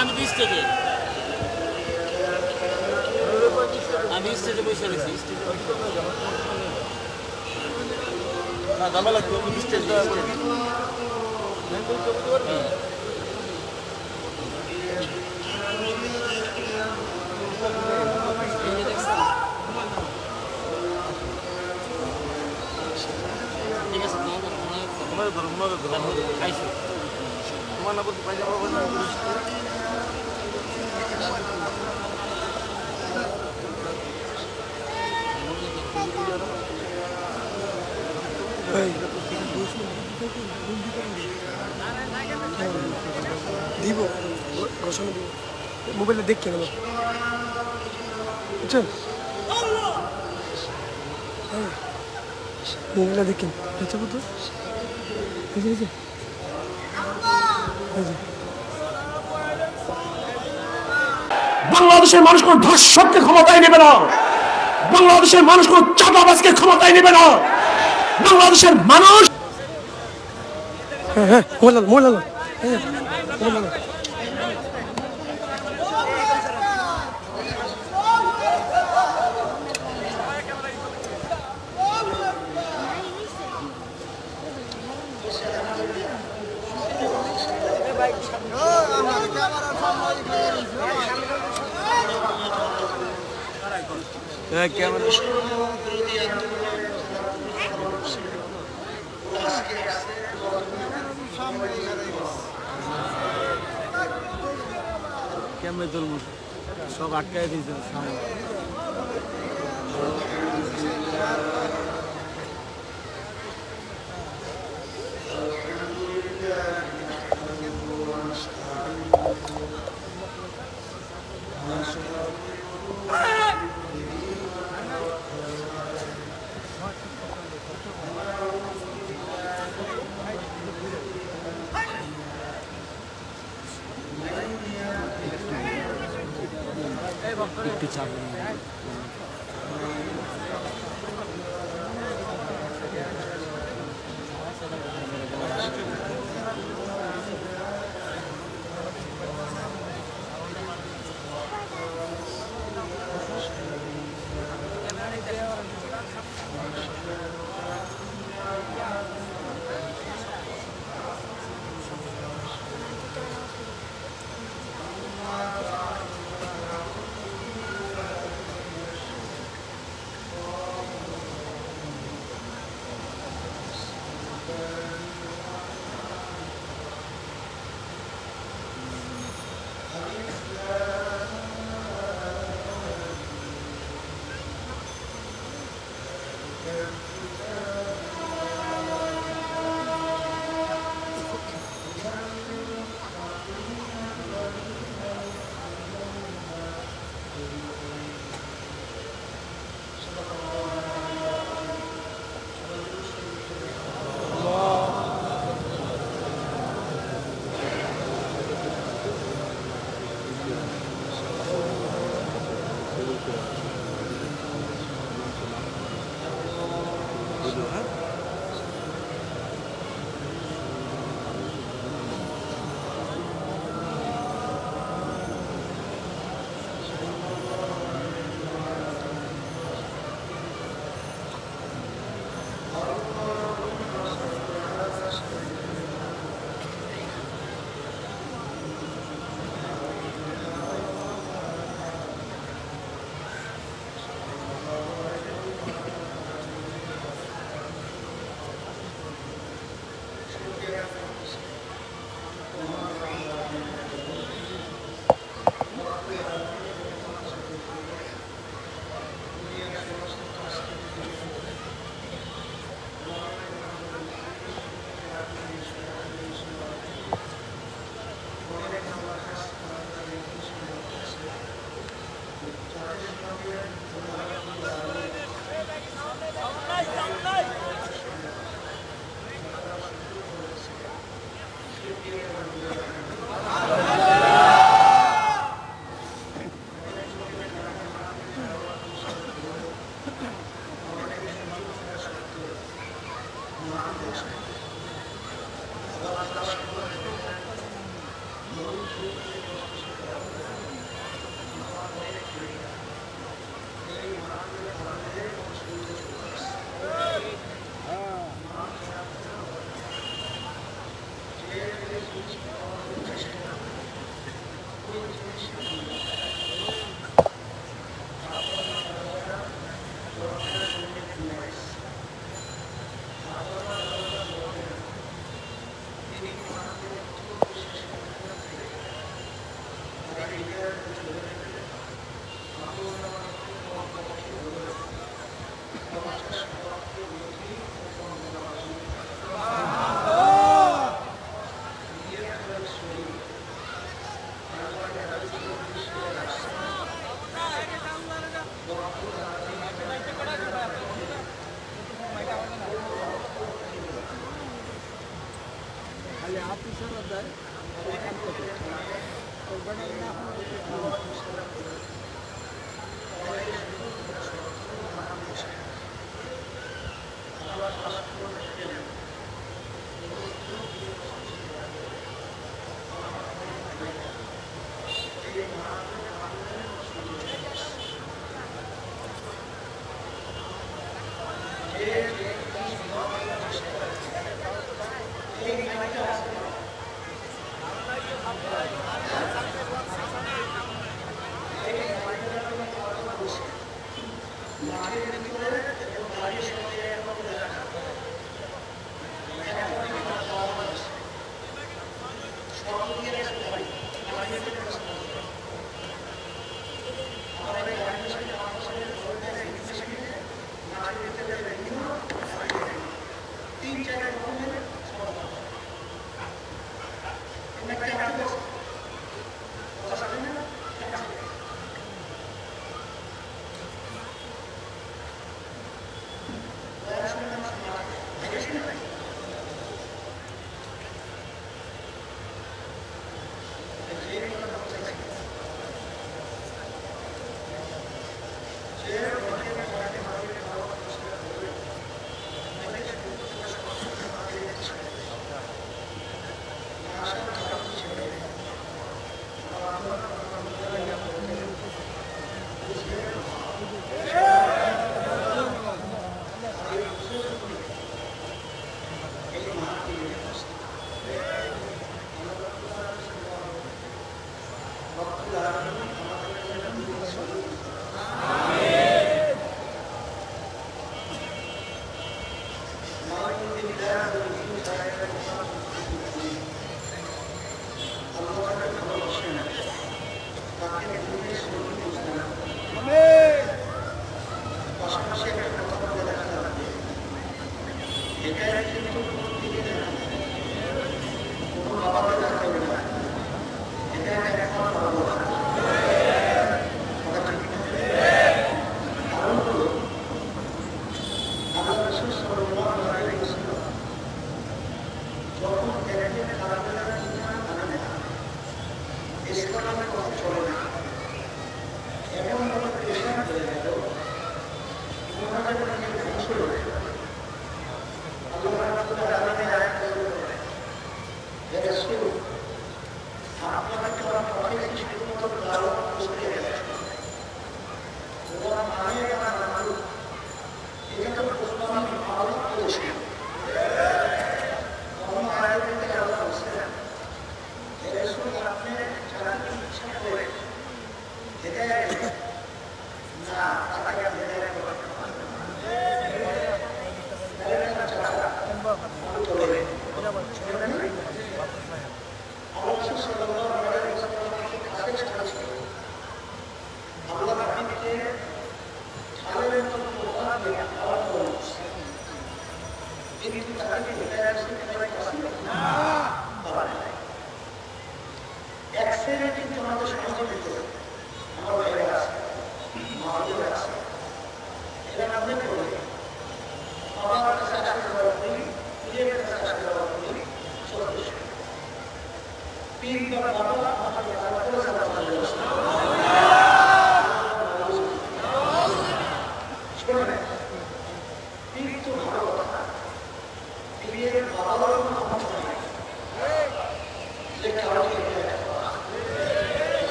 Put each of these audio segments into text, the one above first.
আমি তো স্টেজে বসে রয়েছি না দামা লাগবে স্টেজে ঠিক আছে তোমার না বলতে পাইজামা দিব ঘোষণা দিব মোবাইলে দেখে গেল বুঝছেন মোবাইলে দেখেন আচ্ছা বুঝতো বাংলাদেশের মানুষ কোন ধর্ষককে ক্ষমতায় নেবে না, বাংলাদেশের মানুষ কোন চাঁদাবাজকে ক্ষমতায় নেবে না, বাংলাদেশের মানুষ কেমনে তুলব সব আটকায় দিয়েছে সামনে একটু চাপ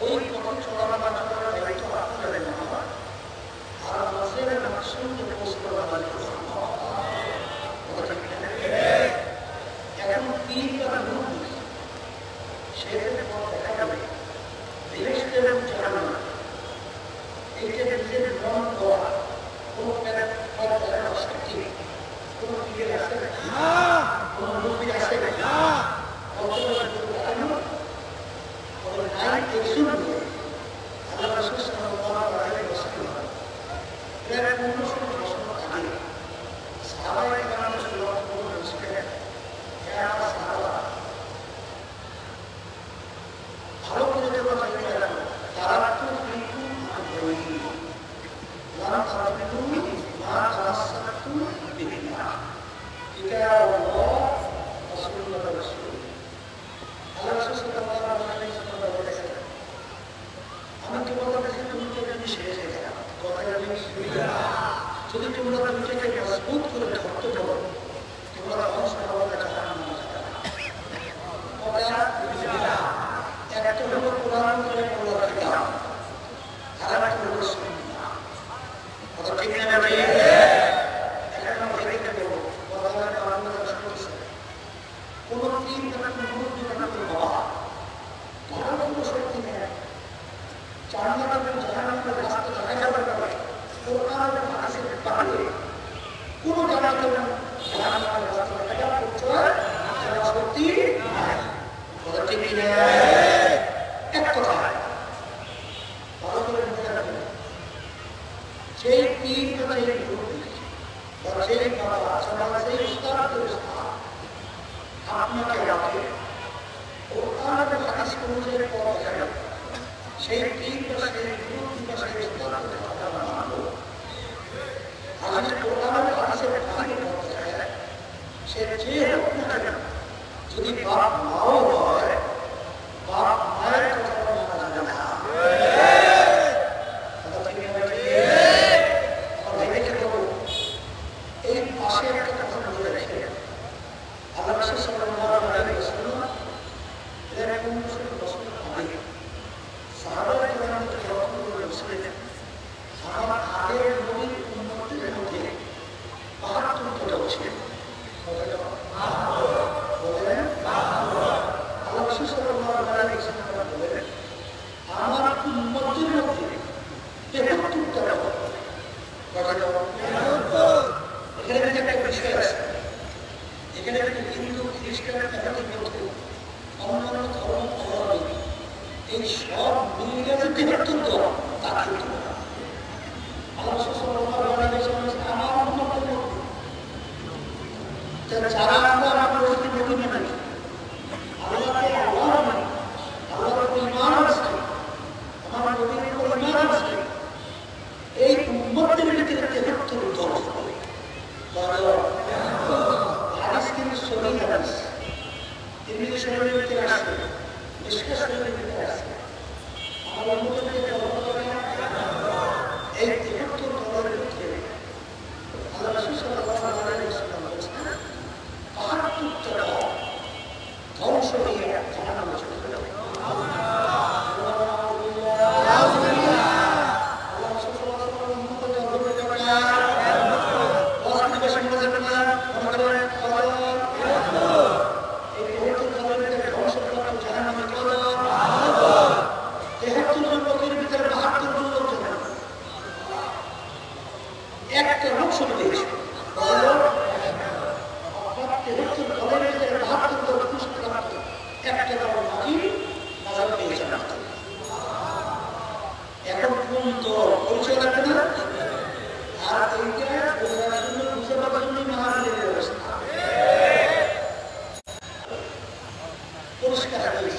ওই পথে চলার দায়িত্ব আপনাদের না। আর মাসের মাসুমকে পোস্ট করার দায়িত্ব এখন তিন তারা গ্রুপ সেক্ষেত্রে দেখা যাবে দেশকে এবং জানা এইটা নিজের মন দেওয়া কোনো শক্তি কোনো ক্রিয়া আছে না, কোনো মুভি আছে না, যদি তোমরা দুইটাকে মজবুত করে ধরতে পারো তোমরা একটা হলো কোরআন করে পড়ার কিতাব আর একটা হলো সুন্নাহ। কথা ঠিক না ভাই? এখন দেখতে দেবো বলার কারণে শুনছে কোন তিন টাকা মুরব্বি টাকা বাবা তারা কোনো শক্তি নেই জান্নাতের জাহান্নামের রাস্তা দেখা যাবে না কোরআনের হাদিসের বাইরে কোন জান্নাতের জাহান্নামের রাস্তা দেখা যাচ্ছে সেটা শক্তি নাই। কথা ঠিক না? এক কথা ভালো করে মনে রাখবেন সেই তিন কথা এই মুরব্বি বা সেই বাবা সমাজ সেই উস্তাদের উস্তাদ আপনাকে রাখে কোরআনের হাদিস অনুযায়ী পড়া যায় সেই তিন বা সেই মুরব্বি বা সেই উস্তাদের কথা মানবো। আজ কোরআনের হাদিসের বাইরে পড়া যায় সে যে হোক না কেন যদি বাপ মাও হয় বাপ মায়ের কথা মানা যাবে না। এই পাশে একটা কথা বলে রেখে আল্লাহ রাসূল সাল্লাল্লাহু আলাইহি ওয়াসাল্লাম এরকম বছর আগে সাহাবায়ে কেরামকে যখন বলেছিলেন আমার আগের নবীর উম্মতের মধ্যে ৭২টা ছিল বলেন আল্লাহ রাসূল সাল্লাল্লাহু আলাইহি ওয়াসাল্লাম বলেন আমার উম্মতের মধ্যে ৭৩টা এখানে একটা বিষয় আছে এখানে হিন্দু খ্রিস্টান ক্যাথলিক বৌদ্ধ অন্যান্য ধর্ম ধর্মাবলম্বী এই সব মিলে যে ৭৩ দল তা কিন্তু আল্লাহ সাল্লাল্লাহু আলাইহি ওয়াসাল্লাম আমার উম্মতের মধ্যে যারা আমরা আমার নবী নবী মানি আল্লাহকে আল্লাহ মানি আল্লাহর ঈমান আছে আমার নবীর ঈমান আছে এই উম্মতের ভিতরে ৭৩ দল হবে। হাদিস কিন্তু সহিহ হাদিস তিরমিজি শরীফের ভিতরে আছে মিশকাত শরীফের ভিতরে আছে আমার উম্মতকে এই ৭৩ দলের ভিতরে আল্লাহ রাসূল সাল্লাল্লাহু আলাইহি ওয়াসাল্লাম বলেছেন ৭২টা দল ধ্বংস হয়ে জাহান্নামে চলে যাবে। একটা লোক শুনে দিয়েছে একটা দল নাকি নাজাত পেয়েছে না। এখন কোন দল পরিচয় লাগবে না আর এইটা বোঝার জন্য বুঝে পাওয়ার জন্য মহারাজের ব্যবস্থা পরিষ্কার হাদিস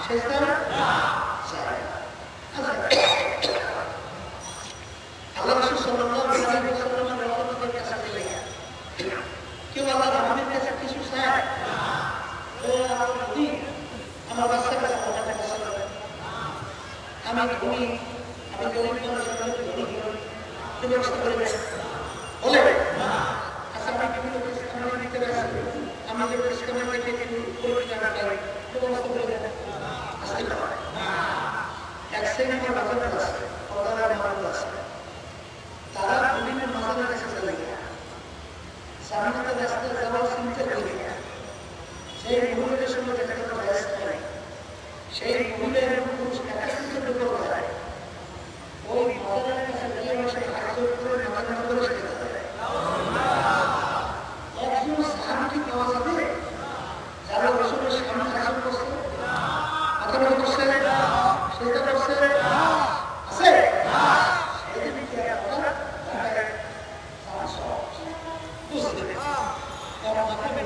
সেজদা যায় না। আল্লাহ রাসূল সাল্লাল্লাহু আলাইহি ওয়াসাল্লামের রহমতের কাছে গেলেন। কেউ আল্লাহর হাবিবের কাছে কিছু চায়? আমার বাচ্চাকে আমি ধনী, আমি গরিব মানুষ, আমি ব্যবস্থা করে বলে আচ্ছা আমি বিভিন্ন ইসলামের দিকে আসি, আমি যে ইসলামের দিকে পরিচালনা পাই ব্যবস্থা করে আসতে পারে। এক শ্রেণীর বাজার আছে, অর্ডার মানুষ আছে, তারা বিভিন্ন মাজারের কাছে চলে গিয়া সামনে রাস্তায় যাওয়ার চিন্তা করে সেই মহিলাদের সঙ্গে দেখা ব্যস্ত নেই, সেই মহিলার পুরুষ একাত্রিত করে যায়, ওই মাজারের কাছে গিয়ে বসে হাত করে মাথা করে সেটা দেয়। একজন সাহাবীকে পাওয়া যাবে যারা রাসূলের সামনে হাজির করছে, মাথা করে বসে সেটা করছে আছে সেদিন কি আপনারা বুঝতে কারণ আপনাদের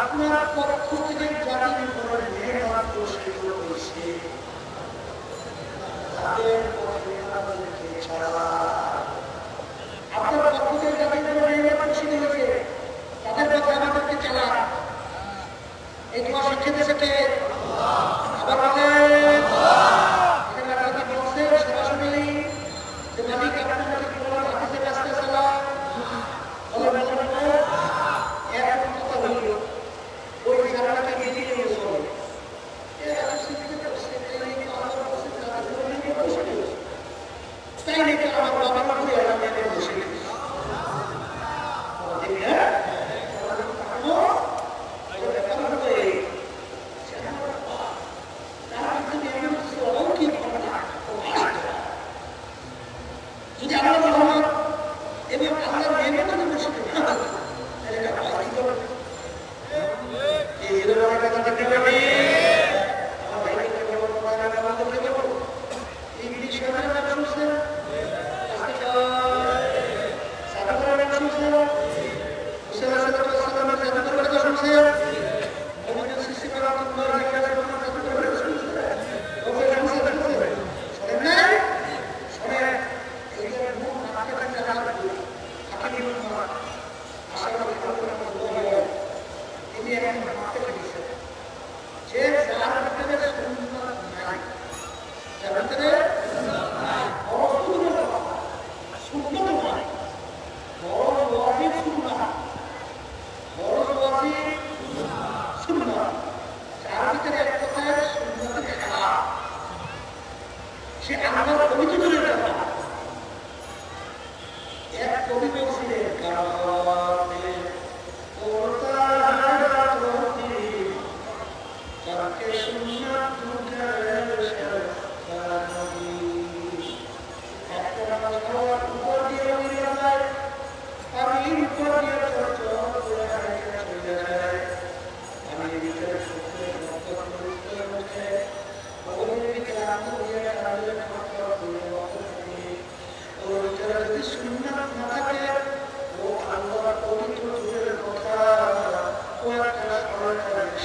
আপনার পক্ষ থেকে জাতির উপরে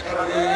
থাকবে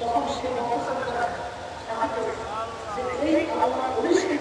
তখন সে এই আল্লাহ বলেছিলেন